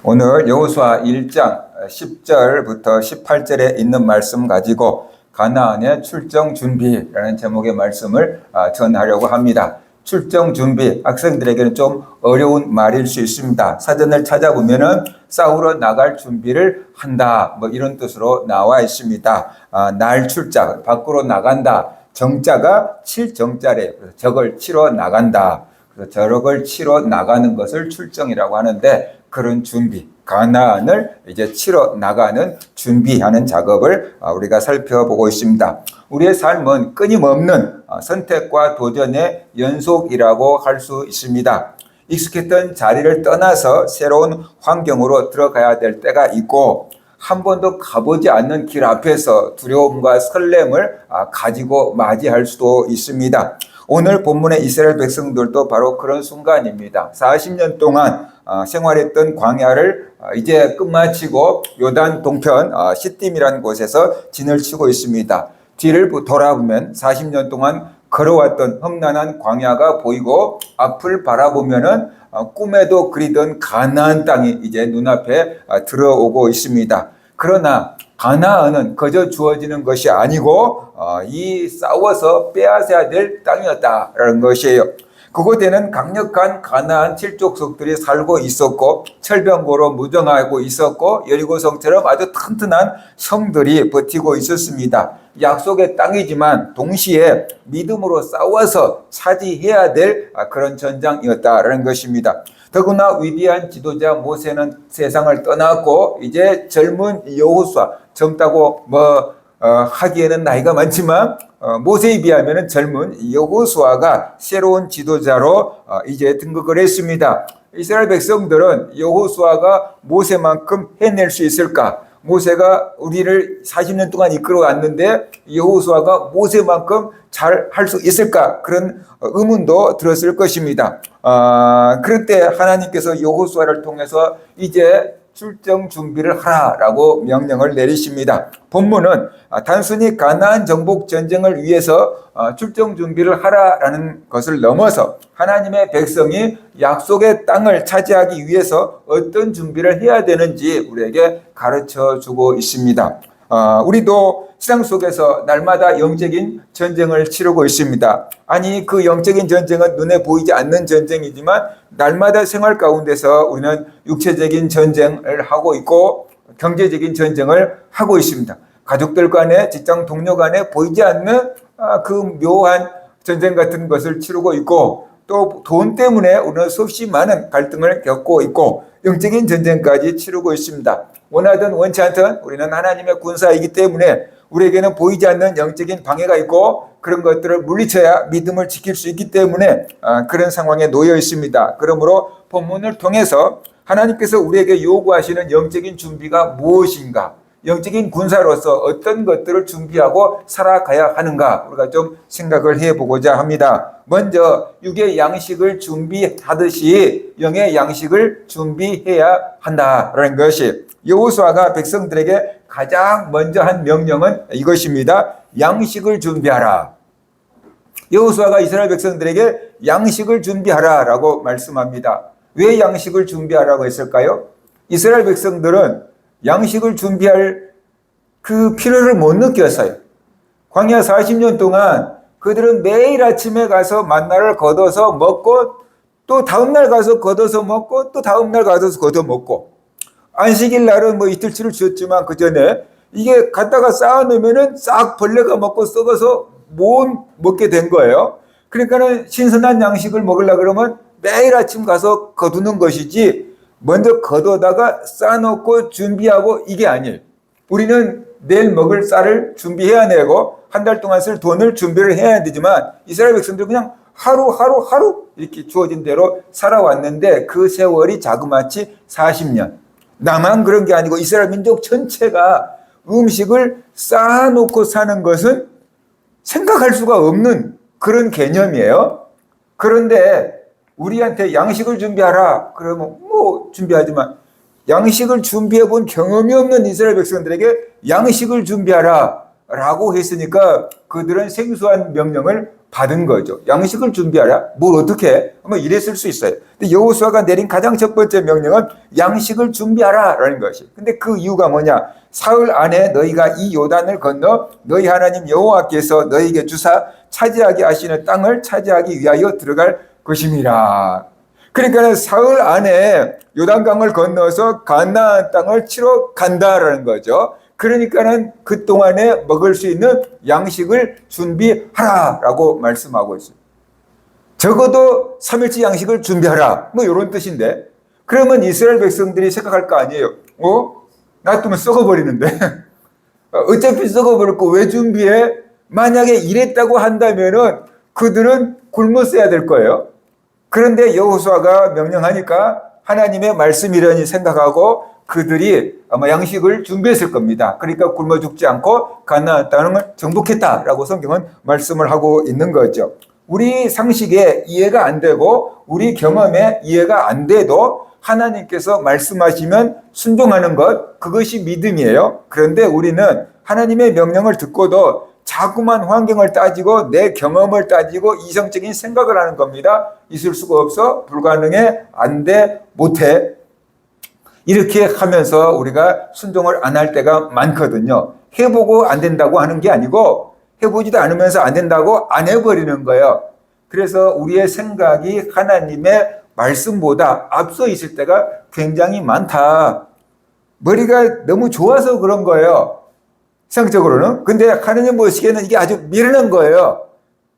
오늘 여호수아 1장 10절부터 18절에 있는 말씀 가지고 가나안의 출정 준비라는 제목의 말씀을 전하려고 합니다. 출정 준비, 학생들에게는 좀 어려운 말일 수 있습니다. 사전을 찾아보면은 싸우러 나갈 준비를 한다, 뭐 이런 뜻으로 나와 있습니다. 날 출장, 밖으로 나간다. 정자가 칠정자래요. 그래서 적을 치러 나간다. 그래서 적을 치러 나가는 것을 출정이라고 하는데, 그런 준비, 가나안을 이제 치러 나가는 준비하는 작업을 우리가 살펴보고 있습니다. 우리의 삶은 끊임없는 선택과 도전의 연속이라고 할 수 있습니다. 익숙했던 자리를 떠나서 새로운 환경으로 들어가야 될 때가 있고, 한 번도 가보지 않는 길 앞에서 두려움과 설렘을 가지고 맞이할 수도 있습니다. 오늘 본문의 이스라엘 백성들도 바로 그런 순간입니다. 40년 동안 생활했던 광야를 이제 끝마치고 요단 동편 시딤이라는 곳에서 진을 치고 있습니다. 뒤를 돌아보면 40년 동안 걸어왔던 험난한 광야가 보이고, 앞을 바라보면은 꿈에도 그리던 가나안 땅이 이제 눈앞에 들어오고 있습니다. 그러나 가나안은 그저 주어지는 것이 아니고 이 싸워서 빼앗아야 될 땅이었다라는 것이에요. 그곳에는 강력한 가나안 칠족속들이 살고 있었고, 철병고로 무장하고 있었고, 여리고성처럼 아주 튼튼한 성들이 버티고 있었습니다. 약속의 땅이지만 동시에 믿음으로 싸워서 차지해야 될 그런 전장이었다라는 것입니다. 더구나 위대한 지도자 모세는 세상을 떠났고, 이제 젊은 여호수아, 젊다고 하기에는 나이가 많지만 모세에 비하면 젊은 여호수아가 새로운 지도자로 이제 등극을 했습니다. 이스라엘 백성들은 여호수아가 모세만큼 해낼 수 있을까? 모세가 우리를 40년 동안 이끌어 왔는데 여호수아가 모세만큼 잘 할 수 있을까? 그런 의문도 들었을 것입니다. 그럴 때 하나님께서 여호수아를 통해서 이제 출정 준비를 하라라고 명령을 내리십니다. 본문은 단순히 가나안 정복 전쟁을 위해서 출정 준비를 하라라는 것을 넘어서 하나님의 백성이 약속의 땅을 차지하기 위해서 어떤 준비를 해야 되는지 우리에게 가르쳐 주고 있습니다. 우리도 세상 속에서 날마다 영적인 전쟁을 치르고 있습니다. 아니, 그 영적인 전쟁은 눈에 보이지 않는 전쟁이지만 날마다 생활 가운데서 우리는 육체적인 전쟁을 하고 있고 경제적인 전쟁을 하고 있습니다. 가족들 간에, 직장 동료 간에 보이지 않는 그 묘한 전쟁 같은 것을 치르고 있고, 또 돈 때문에 우리는 수없이 많은 갈등을 겪고 있고 영적인 전쟁까지 치르고 있습니다. 원하든 원치 않든 우리는 하나님의 군사이기 때문에 우리에게는 보이지 않는 영적인 방해가 있고, 그런 것들을 물리쳐야 믿음을 지킬 수 있기 때문에 그런 상황에 놓여 있습니다. 그러므로 본문을 통해서 하나님께서 우리에게 요구하시는 영적인 준비가 무엇인가, 영적인 군사로서 어떤 것들을 준비하고 살아가야 하는가, 우리가 좀 생각을 해보고자 합니다. 먼저 육의 양식을 준비하듯이 영의 양식을 준비해야 한다라는 것이, 여호수아가 백성들에게 가장 먼저 한 명령은 이것입니다. 양식을 준비하라. 여호수아가 이스라엘 백성들에게 양식을 준비하라라고 말씀합니다. 왜 양식을 준비하라고 했을까요? 이스라엘 백성들은 양식을 준비할 그 필요를 못 느꼈어요. 광야 40년 동안 그들은 매일 아침에 가서 만나를 걷어서 먹고, 또 다음날 가서 걷어서 먹고, 또 다음날 가서 걷어 먹고, 안식일 날은 이틀치를 주었지만 그 전에 이게 갖다가 쌓아놓으면은 싹 벌레가 먹고 썩어서 못 먹게 된 거예요. 그러니까는 신선한 양식을 먹으려고 그러면 매일 아침 가서 거두는 것이지, 먼저 걷어다가 쌓아놓고 준비하고 이게 아니에요. 우리는 내일 먹을 쌀을 준비해야 되고 한 달 동안 쓸 돈을 준비를 해야 되지만, 이스라엘 백성들은 그냥 하루 이렇게 주어진 대로 살아왔는데 그 세월이 자그마치 40년. 나만 그런 게 아니고 이스라엘 민족 전체가 음식을 쌓아놓고 사는 것은 생각할 수가 없는 그런 개념이에요. 그런데 우리한테 양식을 준비하라 그러면 준비하지만, 양식을 준비해 본 경험이 없는 이스라엘 백성들에게 양식을 준비하라, 라고 했으니까 그들은 생소한 명령을 받은 거죠. 양식을 준비하라? 뭘 어떻게 해? 뭐 이랬을 수 있어요. 근데 여호수아가 내린 가장 첫 번째 명령은 양식을 준비하라 라는 것이. 근데 그 이유가 뭐냐? 사흘 안에 너희가 이 요단을 건너 너희 하나님 여호와께서 너희에게 주사 차지하게 하시는 땅을 차지하기 위하여 들어갈 것임이라. 그러니까 사흘 안에 요단강을 건너서 가나안 땅을 치러 간다라는 거죠. 그러니까는 그동안에 먹을 수 있는 양식을 준비하라라고 말씀하고 있어요. 적어도 3일치 양식을 준비하라. 뭐 이런 뜻인데. 그러면 이스라엘 백성들이 생각할 거 아니에요. 놔두면 썩어버리는데. 어차피 썩어버릴 거 왜 준비해? 만약에 이랬다고 한다면은 그들은 굶었어야 될 거예요. 그런데 여호수아가 명령하니까 하나님의 말씀이라니 생각하고 그들이 아마 양식을 준비했을 겁니다. 그러니까 굶어 죽지 않고 가나안 땅을 정복했다라고 성경은 말씀을 하고 있는 거죠. 우리 상식에 이해가 안 되고 우리 경험에 이해가 안 돼도 하나님께서 말씀하시면 순종하는 것, 그것이 믿음이에요. 그런데 우리는 하나님의 명령을 듣고도 자꾸만 환경을 따지고 내 경험을 따지고 이성적인 생각을 하는 겁니다. 있을 수가 없어, 불가능해, 안 돼, 못해. 이렇게 하면서 우리가 순종을 안 할 때가 많거든요. 해보고 안 된다고 하는 게 아니고 해보지도 않으면서 안 된다고 안 해버리는 거예요. 그래서 우리의 생각이 하나님의 말씀보다 앞서 있을 때가 굉장히 많다. 머리가 너무 좋아서 그런 거예요. 세상적으로는. 근데 하나님 보시기에는 이게 아주 미련한 거예요.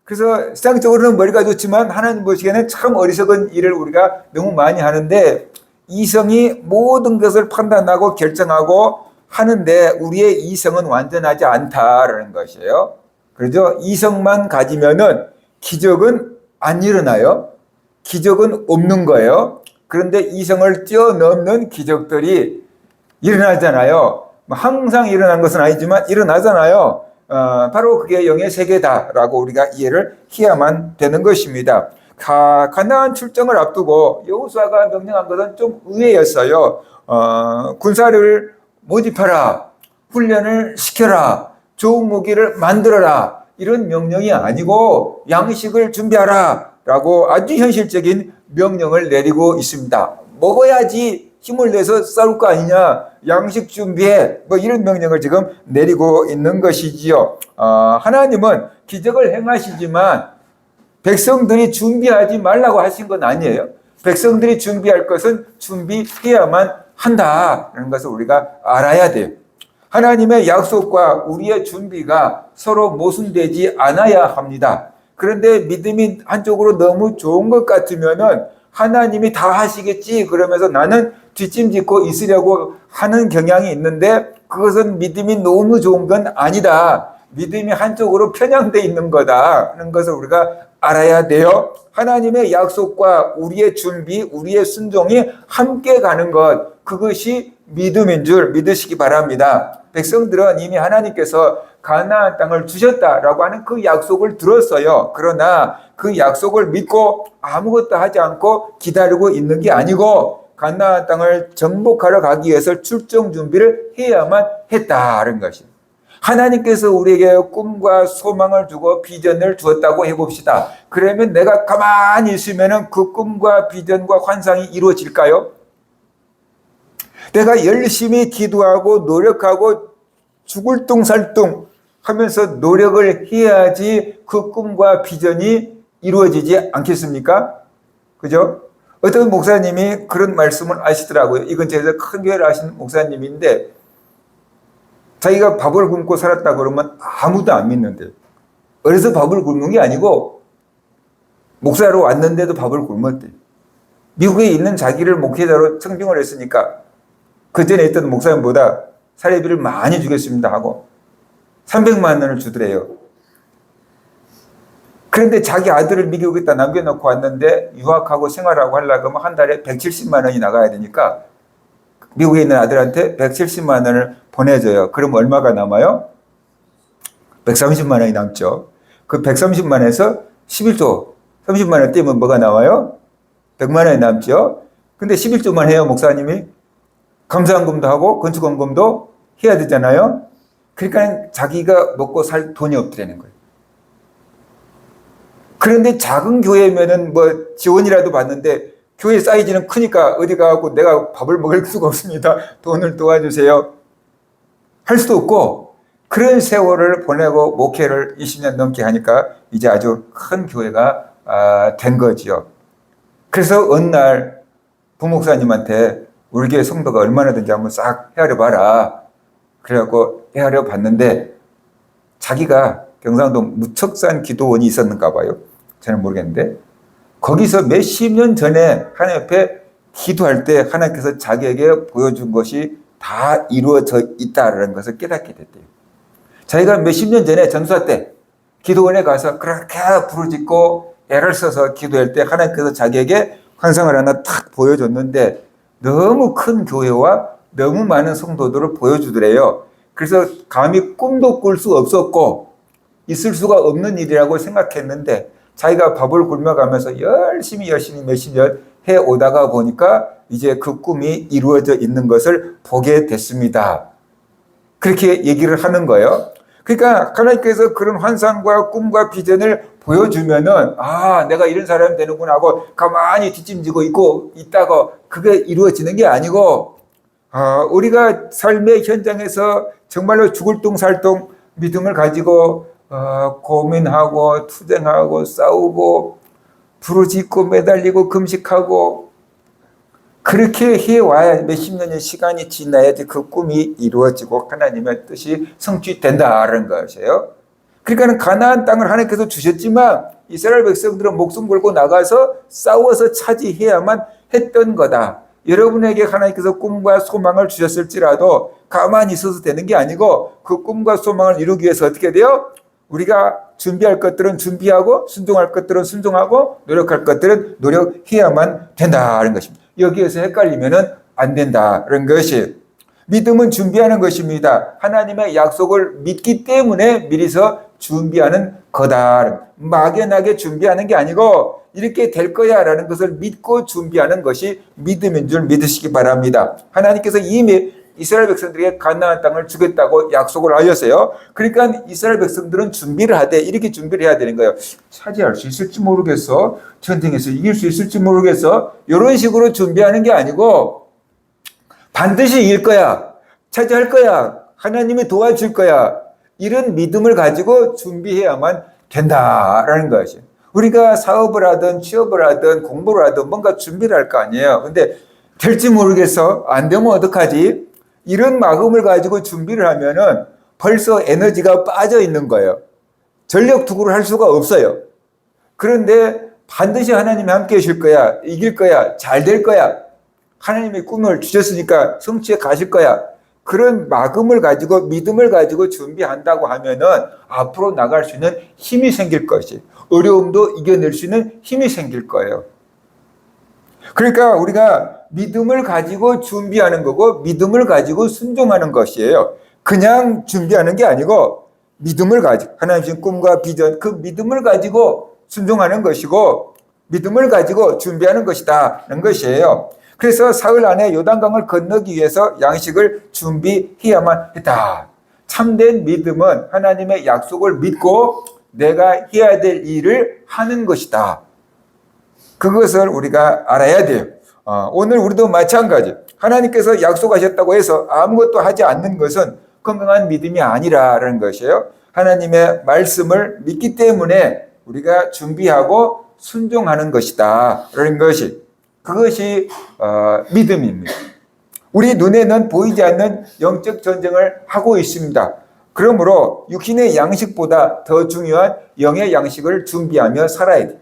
그래서 세상적으로는 머리가 좋지만 하나님 보시기에는 참 어리석은 일을 우리가 너무 많이 하는데 이성이 모든 것을 판단하고 결정하고 하는데 우리의 이성은 완전하지 않다라는 것이에요. 그렇죠? 이성만 가지면은 기적은 안 일어나요. 기적은 없는 거예요. 그런데 이성을 뛰어넘는 기적들이 일어나잖아요. 항상 일어난 것은 아니지만 일어나잖아요. 바로 그게 영의 세계다라고 우리가 이해를 해야만 되는 것입니다. 가나안 출정을 앞두고 여호수아가 명령한 것은 좀 의외였어요. 군사를 모집하라, 훈련을 시켜라, 좋은 무기를 만들어라 이런 명령이 아니고 양식을 준비하라 라고 아주 현실적인 명령을 내리고 있습니다. 먹어야지 힘을 내서 싸울 거 아니냐, 양식 준비해, 뭐 이런 명령을 지금 내리고 있는 것이지요. 하나님은 기적을 행하시지만 백성들이 준비하지 말라고 하신 건 아니에요. 백성들이 준비할 것은 준비해야만 한다는 것을 우리가 알아야 돼요. 하나님의 약속과 우리의 준비가 서로 모순되지 않아야 합니다. 그런데 믿음이 한쪽으로 너무 좋은 것 같으면은 하나님이 다 하시겠지 그러면서 나는 뒷짐짓고 있으려고 하는 경향이 있는데 그것은 믿음이 너무 좋은 건 아니다. 믿음이 한쪽으로 편향되어 있는 거다 하는 것을 우리가 알아야 돼요. 하나님의 약속과 우리의 준비, 우리의 순종이 함께 가는 것, 그것이 믿음인 줄 믿으시기 바랍니다. 백성들은 이미 하나님께서 가나안 땅을 주셨다라고 하는 그 약속을 들었어요. 그러나 그 약속을 믿고 아무것도 하지 않고 기다리고 있는 게 아니고 가나안 땅을 정복하러 가기 위해서 출정 준비를 해야만 했다는 것입니다. 하나님께서 우리에게 꿈과 소망을 주고 비전을 주었다고 해봅시다. 그러면 내가 가만히 있으면 그 꿈과 비전과 환상이 이루어질까요? 내가 열심히 기도하고 노력하고 죽을 뚱살뚱 하면서 노력을 해야지 그 꿈과 비전이 이루어지지 않겠습니까? 그죠? 어떤 목사님이 그런 말씀을 하시더라고요. 이건 제가 큰 교회를 하신 목사님인데 자기가 밥을 굶고 살았다 그러면 아무도 안 믿는데 어려서 밥을 굶는 게 아니고 목사로 왔는데도 밥을 굶었대. 미국에 있는 자기를 목회자로 청빙을 했으니까 그 전에 있던 목사님보다 사례비를 많이 주겠습니다 하고 300만 원을 주더래요. 그런데 자기 아들을 미국에다 남겨놓고 왔는데 유학하고 생활하고 하려고 하면 한 달에 170만 원이 나가야 되니까 미국에 있는 아들한테 170만 원을 보내줘요. 그럼 얼마가 남아요? 130만 원이 남죠. 그 130만 원에서 11조, 30만 원 떼면 뭐가 나와요? 100만 원이 남죠. 근데 11조만 해요, 목사님이. 감사헌금도 하고 건축헌금도 해야 되잖아요. 그러니까 자기가 먹고 살 돈이 없더라는 거예요. 그런데 작은 교회면은 뭐 지원이라도 받는데 교회 사이즈는 크니까 어디 가고 내가 밥을 먹을 수가 없습니다. 돈을 도와주세요. 할 수도 없고 그런 세월을 보내고 목회를 20년 넘게 하니까 이제 아주 큰 교회가 된 거지요. 그래서 어느 날 부목사님한테 우리 교회 성도가 얼마나 된지 한번 싹 헤아려 봐라. 그래갖고 헤아려 봤는데 자기가 경상도 무척산 기도원이 있었는가 봐요. 저는 모르겠는데 거기서 몇십 년 전에 하나님 앞에 기도할 때 하나님께서 자기에게 보여준 것이 다 이루어져 있다는 것을 깨닫게 됐대요. 자기가 몇십 년 전에 전수할 때 기도원에 가서 그렇게 부르짖고 애를 써서 기도할 때 하나님께서 자기에게 환상을 하나 탁 보여줬는데 너무 큰 교회와 너무 많은 성도들을 보여주더래요. 그래서 감히 꿈도 꿀 수 없었고 있을 수가 없는 일이라고 생각했는데 자기가 밥을 굶어가면서 열심히 몇십 년 해오다가 보니까 이제 그 꿈이 이루어져 있는 것을 보게 됐습니다. 그렇게 얘기를 하는 거예요. 그러니까 하나님께서 그런 환상과 꿈과 비전을 보여주면은 내가 이런 사람이 되는구나 하고 가만히 뒷짐지고 있다가 그게 이루어지는 게 아니고 우리가 삶의 현장에서 정말로 죽을 똥살똥 믿음을 가지고 고민하고 투쟁하고 싸우고 부르짖고 매달리고 금식하고 그렇게 해와야 몇십 년의 시간이 지나야지 그 꿈이 이루어지고 하나님의 뜻이 성취된다는 것이에요. 그러니까 가나안 땅을 하나님께서 주셨지만 이스라엘 백성들은 목숨 걸고 나가서 싸워서 차지해야만 했던 거다. 여러분에게 하나님께서 꿈과 소망을 주셨을지라도 가만히 있어서 되는 게 아니고 그 꿈과 소망을 이루기 위해서 어떻게 돼요? 우리가 준비할 것들은 준비하고 순종할 것들은 순종하고 노력할 것들은 노력해야만 된다는 것입니다. 여기에서 헷갈리면 안 된다는 것이 믿음은 준비하는 것입니다. 하나님의 약속을 믿기 때문에 미리서 준비하는 거다. 막연하게 준비하는 게 아니고 이렇게 될 거야 라는 것을 믿고 준비하는 것이 믿음인 줄 믿으시기 바랍니다. 하나님께서 이미 이스라엘 백성들에게 가나안 땅을 주겠다고 약속을 하셨어요. 그러니까 이스라엘 백성들은 준비를 하되 이렇게 준비를 해야 되는 거예요. 차지할 수 있을지 모르겠어. 전쟁에서 이길 수 있을지 모르겠어. 이런 식으로 준비하는 게 아니고 반드시 이길 거야. 차지할 거야. 하나님이 도와줄 거야. 이런 믿음을 가지고 준비해야만 된다라는 것이. 우리가 사업을 하든 취업을 하든 공부를 하든 뭔가 준비를 할 거 아니에요. 근데 될지 모르겠어. 안 되면 어떡하지? 이런 마음을 가지고 준비를 하면은 벌써 에너지가 빠져 있는 거예요. 전력 투구를 할 수가 없어요. 그런데 반드시 하나님이 함께 해줄 거야. 이길 거야. 잘 될 거야. 하나님의 꿈을 주셨으니까 성취해 가실 거야. 그런 마음을 가지고 믿음을 가지고 준비한다고 하면은 앞으로 나갈 수 있는 힘이 생길 것이, 어려움도 이겨낼 수 있는 힘이 생길 거예요. 그러니까 우리가 믿음을 가지고 준비하는 거고 믿음을 가지고 순종하는 것이에요. 그냥 준비하는 게 아니고 믿음을 가지고 하나님 주신 꿈과 비전, 그 믿음을 가지고 순종하는 것이고 믿음을 가지고 준비하는 것이다는 것이에요. 그래서 사흘 안에 요단강을 건너기 위해서 양식을 준비해야만 했다. 참된 믿음은 하나님의 약속을 믿고 내가 해야 될 일을 하는 것이다. 그것을 우리가 알아야 돼요. 오늘 우리도 마찬가지. 하나님께서 약속하셨다고 해서 아무것도 하지 않는 것은 건강한 믿음이 아니라는 것이에요. 하나님의 말씀을 믿기 때문에 우리가 준비하고 순종하는 것이다. 라는 것이, 그것이 믿음입니다. 우리 눈에는 보이지 않는 영적 전쟁을 하고 있습니다. 그러므로 육신의 양식보다 더 중요한 영의 양식을 준비하며 살아야 돼요.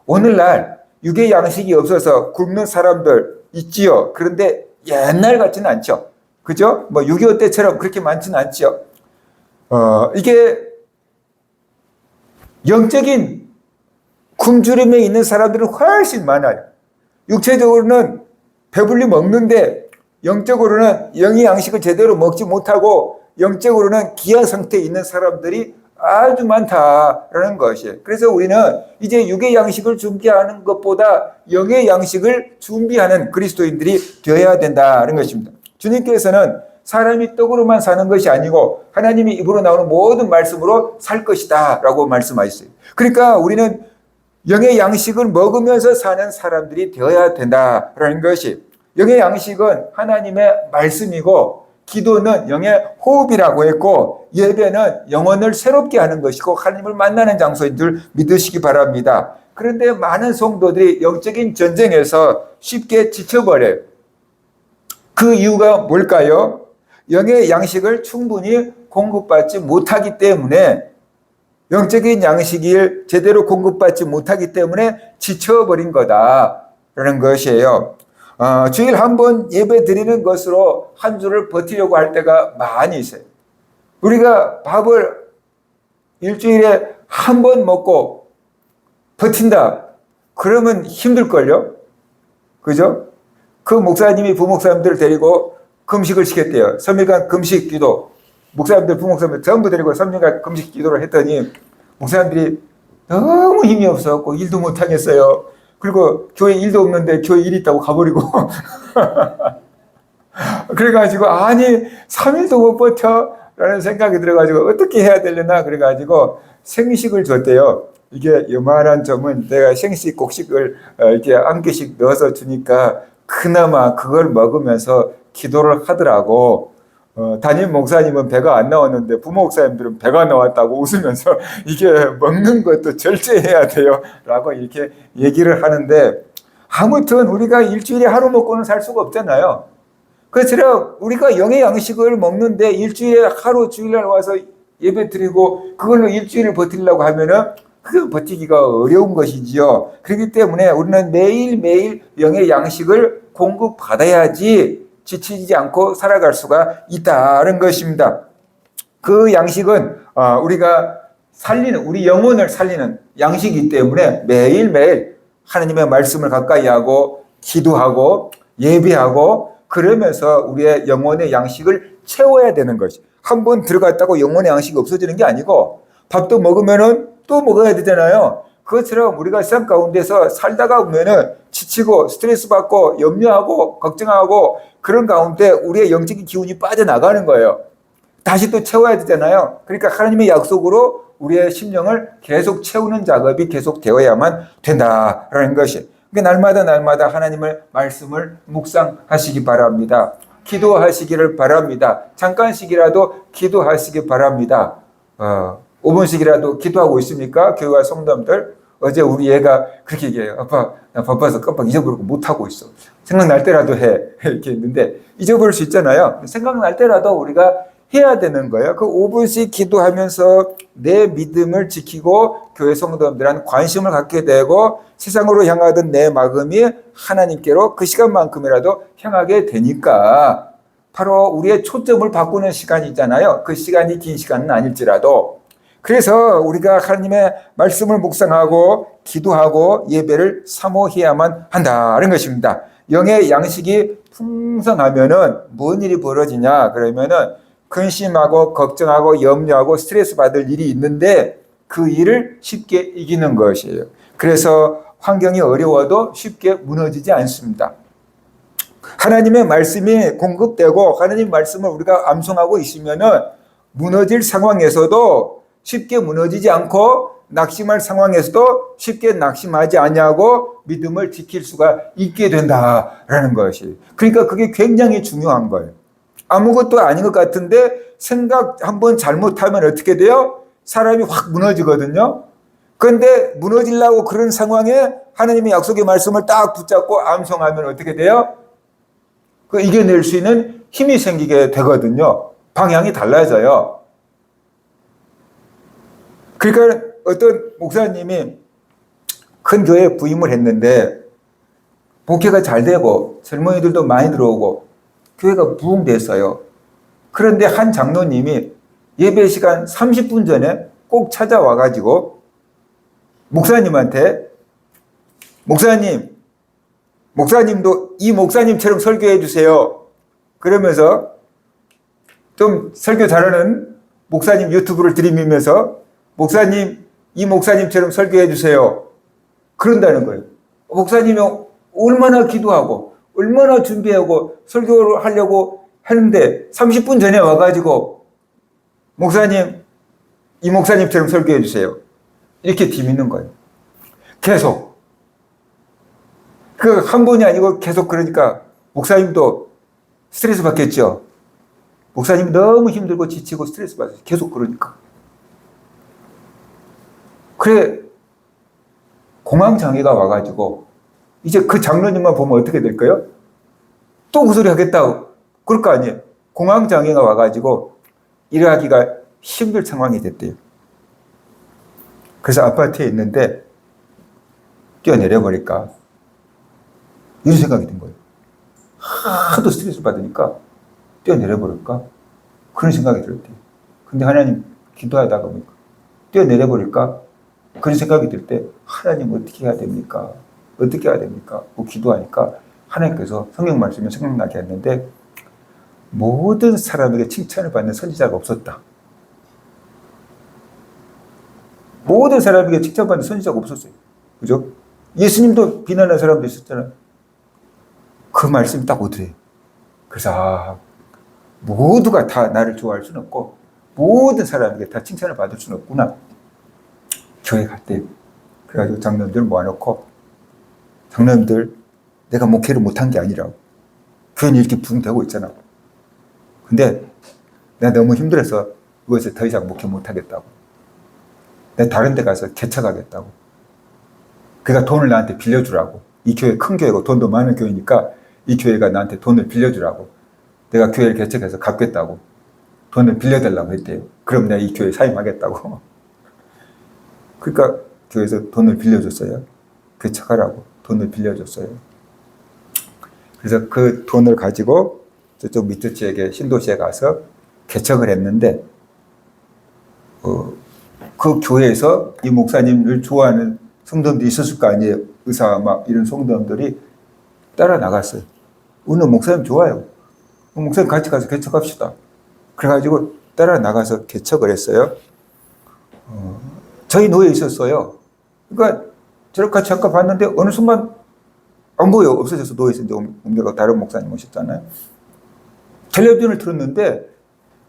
오늘날 육의 양식이 없어서 굶는 사람들 있지요. 그런데 옛날 같지는 않죠. 그죠? 6.25 때처럼 그렇게 많지는 않죠. 이게 영적인 굶주림에 있는 사람들은 훨씬 많아요. 육체적으로는 배불리 먹는데 영적으로는 영의 양식을 제대로 먹지 못하고 영적으로는 기아 상태에 있는 사람들이 아주 많다라는 것이에요. 그래서 우리는 이제 육의 양식을 준비하는 것보다 영의 양식을 준비하는 그리스도인들이 되어야 된다는 것입니다. 주님께서는 사람이 떡으로만 사는 것이 아니고 하나님이 입으로 나오는 모든 말씀으로 살 것이다 라고 말씀하셨어요. 그러니까 우리는 영의 양식을 먹으면서 사는 사람들이 되어야 된다라는 것이, 영의 양식은 하나님의 말씀이고 기도는 영의 호흡이라고 했고 예배는 영혼을 새롭게 하는 것이고 하나님을 만나는 장소인 줄 믿으시기 바랍니다. 그런데 많은 성도들이 영적인 전쟁에서 쉽게 지쳐버려요. 그 이유가 뭘까요? 영의 양식을 충분히 공급받지 못하기 때문에, 영적인 양식을 제대로 공급받지 못하기 때문에 지쳐버린 거다라는 것이에요. 주일 한 번 예배 드리는 것으로 한 주를 버티려고 할 때가 많이 있어요. 우리가 밥을 일주일에 한 번 먹고 버틴다. 그러면 힘들걸요? 그죠? 그 목사님이 부목사님들을 데리고 금식을 시켰대요. 3일간 금식 기도. 목사님들, 부목사님들 전부 데리고 3일간 금식 기도를 했더니 목사님들이 너무 힘이 없어갖고 일도 못하겠어요. 그리고 교회 일도 없는데 교회 일 있다고 가버리고. 그래가지고, 아니, 3일도 못 버텨? 라는 생각이 들어가지고, 어떻게 해야 되려나? 그래가지고, 생식을 줬대요. 이게 요만한 점은 내가 생식, 곡식을 이렇게 한 개씩 넣어서 주니까, 그나마 그걸 먹으면서 기도를 하더라고. 담임 목사님은 배가 안 나왔는데 부목사님들은 배가 나왔다고 웃으면서 이게 먹는 것도 절제해야 돼요 라고 이렇게 얘기를 하는데, 아무튼 우리가 일주일에 하루 먹고는 살 수가 없잖아요. 그처럼 우리가 영의 양식을 먹는데 일주일에 하루 주일날 와서 예배 드리고 그걸로 일주일을 버티려고 하면은 그게 버티기가 어려운 것이지요. 그렇기 때문에 우리는 매일매일 영의 양식을 공급받아야지 지치지 않고 살아갈 수가 있다는 것입니다. 그 양식은 우리가 살리는, 우리 영혼을 살리는 양식이기 때문에 매일매일 하나님의 말씀을 가까이 하고 기도하고 예배하고 그러면서 우리의 영혼의 양식을 채워야 되는 것이, 한 번 들어갔다고 영혼의 양식이 없어지는 게 아니고 밥도 먹으면은 또 먹어야 되잖아요. 그것처럼 우리가 세상 가운데서 살다가 보면은 지치고 스트레스 받고 염려하고 걱정하고 그런 가운데 우리의 영적인 기운이 빠져나가는 거예요. 다시 또 채워야 되잖아요. 그러니까 하나님의 약속으로 우리의 심령을 계속 채우는 작업이 계속 되어야만 된다라는 것이, 그러니까 날마다 하나님의 말씀을 묵상하시기 바랍니다. 기도하시기를 바랍니다. 잠깐씩이라도 기도하시기 바랍니다. 5분씩이라도 기도하고 있습니까? 교회와 성도님들. 어제 우리 애가 그렇게 얘기해요. 아빠, 나 바빠서 깜빡 잊어버리고 못하고 있어. 생각날 때라도 해. 이렇게 했는데, 잊어버릴 수 있잖아요. 생각날 때라도 우리가 해야 되는 거예요. 그 5분씩 기도하면서 내 믿음을 지키고 교회 성도님들한테 관심을 갖게 되고 세상으로 향하던 내 마음이 하나님께로 그 시간만큼이라도 향하게 되니까, 바로 우리의 초점을 바꾸는 시간이 있잖아요. 그 시간이 긴 시간은 아닐지라도. 그래서 우리가 하나님의 말씀을 묵상하고 기도하고 예배를 사모해야만 한다는 것입니다. 영의 양식이 풍성하면은 뭔 일이 벌어지냐 그러면은 근심하고 걱정하고 염려하고 스트레스 받을 일이 있는데 그 일을 쉽게 이기는 것이에요. 그래서 환경이 어려워도 쉽게 무너지지 않습니다. 하나님의 말씀이 공급되고 하나님 말씀을 우리가 암송하고 있으면은 무너질 상황에서도 쉽게 무너지지 않고 낙심할 상황에서도 쉽게 낙심하지 아니하고 믿음을 지킬 수가 있게 된다라는 것이, 그러니까 그게 굉장히 중요한 거예요. 아무것도 아닌 것 같은데 생각 한번 잘못하면 어떻게 돼요? 사람이 확 무너지거든요. 그런데 무너지려고 그런 상황에 하나님의 약속의 말씀을 딱 붙잡고 암송하면 어떻게 돼요? 그 이겨낼 수 있는 힘이 생기게 되거든요. 방향이 달라져요. 그러니까 어떤 목사님이 큰 교회에 부임을 했는데 목회가 잘 되고 젊은이들도 많이 들어오고 교회가 부흥됐어요. 그런데 한 장로님이 예배 시간 30분 전에 꼭 찾아와가지고 목사님한테, 목사님도 이 목사님처럼 설교해 주세요. 그러면서 좀 설교 잘하는 목사님 유튜브를 들이밀면서 목사님, 이 목사님처럼 설교해 주세요. 그런다는 거예요. 목사님이 얼마나 기도하고 얼마나 준비하고 설교를 하려고 하는데 30분 전에 와가지고 목사님, 이 목사님처럼 설교해 주세요. 이렇게 디미는 거예요. 계속. 그 한 번이 아니고 계속 그러니까 목사님도 스트레스 받겠죠. 목사님 너무 힘들고 지치고 스트레스 받아요. 계속 그러니까. 그래, 공황장애가 와가지고 이제 그 장로님만 보면 어떻게 될까요? 또 그 소리 하겠다고. 그럴 거 아니에요. 공황장애가 와가지고 일하기가 힘들 상황이 됐대요. 그래서 아파트에 있는데 뛰어내려버릴까. 이런 생각이 든 거예요. 하도 스트레스 받으니까 뛰어내려버릴까? 그런 생각이 들었대요. 근데 하나님 기도하다가 보니까 뛰어내려버릴까? 그런 생각이 들 때 하나님 어떻게 해야 됩니까? 어떻게 해야 됩니까? 뭐 기도하니까 하나님께서 성경 말씀이 생각나게 했는데 모든 사람에게 칭찬을 받는 선지자가 없었다. 모든 사람에게 칭찬받는 선지자가 없었어요. 그죠? 예수님도 비난하는 사람도 있었잖아요. 그 말씀이 딱 오더래요. 그래서 모두가 다 나를 좋아할 수는 없고 모든 사람에게 다 칭찬을 받을 수는 없구나. 교회 갔대요. 그래가지고 장로님들 모아놓고 장로님들 내가 목회를 못한 게 아니라고. 교회는 이렇게 붕되고 있잖아. 근데 내가 너무 힘들어서 이것에 더 이상 목회 못하겠다고. 내가 다른 데 가서 개척하겠다고. 그러니까 돈을 나한테 빌려주라고. 이 교회 큰 교회고 돈도 많은 교회니까 이 교회가 나한테 돈을 빌려주라고. 내가 교회를 개척해서 갚겠다고. 돈을 빌려달라고 했대요. 그럼 내가 이 교회에 사임하겠다고. 그러니까 교회에서 돈을 빌려줬어요. 개척하라고 돈을 빌려줬어요. 그래서 그 돈을 가지고 저쪽 밑에 지역에 신도시에 가서 개척을 했는데 그 교회에서 이 목사님을 좋아하는 성도들이 있었을 거 아니에요. 의사 막 이런 성도들이 따라 나갔어요. 오늘 목사님 좋아요. 목사님 같이 가서 개척합시다. 그래가지고 따라 나가서 개척을 했어요. 저희 노예에 있었어요. 그러니까 저렇게 잠깐 봤는데 어느 순간 안 보여. 없어져서 노예에서 이제 옮겨가 다른 목사님 오셨잖아요. 텔레비전을 틀었는데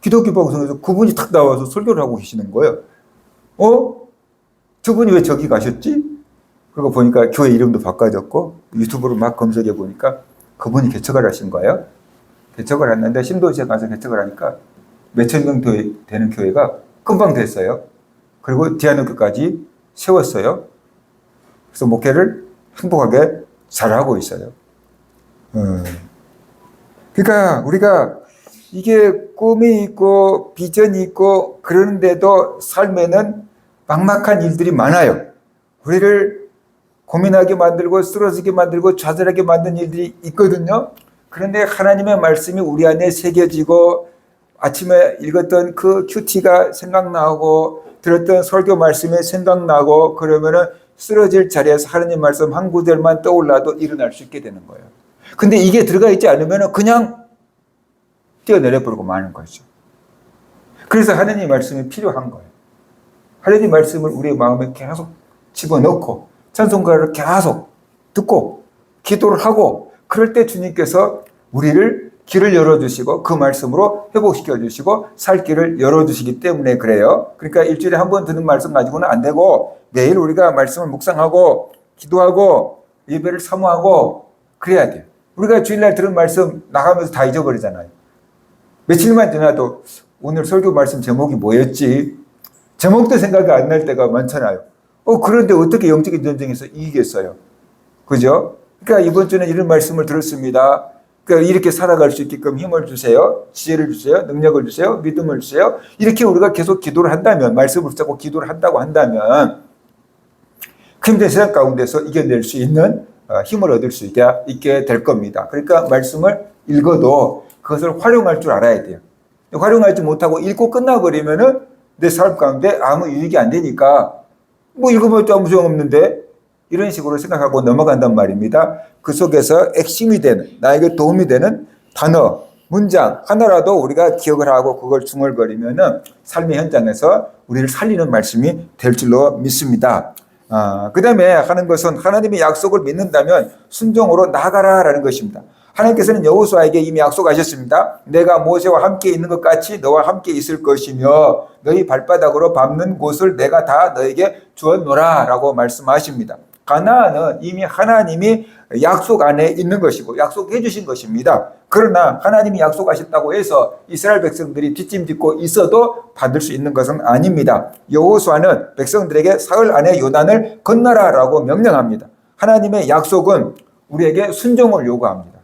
기독교 방송에서 그분이 탁 나와서 설교를 하고 계시는 거예요. 저분이 왜 저기 가셨지? 그리고 보니까 교회 이름도 바꿔졌고 유튜브로 막 검색해 보니까 그분이 개척을 하신 거예요. 개척을 했는데 신도시에 가서 개척을 하니까 몇천 명 되는 교회가 금방 됐어요. 그리고 디아노교까지 세웠어요. 그래서 목회를 행복하게 잘하고 있어요. 그러니까 우리가 이게 꿈이 있고 비전이 있고 그런데도 삶에는 막막한 일들이 많아요. 우리를 고민하게 만들고 쓰러지게 만들고 좌절하게 만드는 일들이 있거든요. 그런데 하나님의 말씀이 우리 안에 새겨지고 아침에 읽었던 그 큐티가 생각나고 들었던 설교 말씀이 생각나고 그러면은 쓰러질 자리에서 하나님 말씀 한 구절만 떠올라도 일어날 수 있게 되는 거예요. 근데 이게 들어가 있지 않으면 그냥 뛰어내려 버리고 마는 거죠. 그래서 하나님 말씀이 필요한 거예요. 하나님 말씀을 우리의 마음에 계속 집어넣고 찬송가를 계속 듣고 기도를 하고 그럴 때 주님께서 우리를 길을 열어주시고 그 말씀으로 회복시켜 주시고 살 길을 열어주시기 때문에 그래요. 그러니까 일주일에 한 번 듣는 말씀 가지고는 안 되고 매일 우리가 말씀을 묵상하고 기도하고 예배를 사모하고 그래야 돼요. 우리가 주일날 들은 말씀 나가면서 다 잊어버리잖아요. 며칠만 지나도 오늘 설교 말씀 제목이 뭐였지? 제목도 생각이 안 날 때가 많잖아요. 그런데 어떻게 영적인 전쟁에서 이기겠어요? 그죠? 그러니까 이번 주는 이런 말씀을 들었습니다. 그러니까 이렇게 살아갈 수 있게끔 힘을 주세요. 지혜를 주세요. 능력을 주세요. 믿음을 주세요. 이렇게 우리가 계속 기도를 한다면, 말씀을 붙잡고 기도를 한다고 한다면 힘든 세상 가운데서 이겨낼 수 있는 힘을 얻을 수 있게 될 겁니다. 그러니까 말씀을 읽어도 그것을 활용할 줄 알아야 돼요. 활용하지 못하고 읽고 끝나버리면은 내 삶 가운데 아무 유익이 안 되니까 뭐 읽으면 또 아무 소용없는데 이런 식으로 생각하고 넘어간단 말입니다. 그 속에서 핵심이 되는 나에게 도움이 되는 단어, 문장 하나라도 우리가 기억을 하고 그걸 중얼거리면은 삶의 현장에서 우리를 살리는 말씀이 될 줄로 믿습니다. 그 다음에 하는 것은 하나님의 약속을 믿는다면 순종으로 나아가라라는 것입니다. 하나님께서는 여호수아에게 이미 약속하셨습니다. 내가 모세와 함께 있는 것 같이 너와 함께 있을 것이며 너희 발바닥으로 밟는 곳을 내가 다 너에게 주었노라 라고 말씀하십니다. 가나안은 이미 하나님이 약속 안에 있는 것이고 약속해 주신 것입니다. 그러나 하나님이 약속하셨다고 해서 이스라엘 백성들이 뒷짐짓고 있어도 받을 수 있는 것은 아닙니다. 여호수아는 백성들에게 사흘 안에 요단을 건너라 라고 명령합니다. 하나님의 약속은 우리에게 순종을 요구합니다.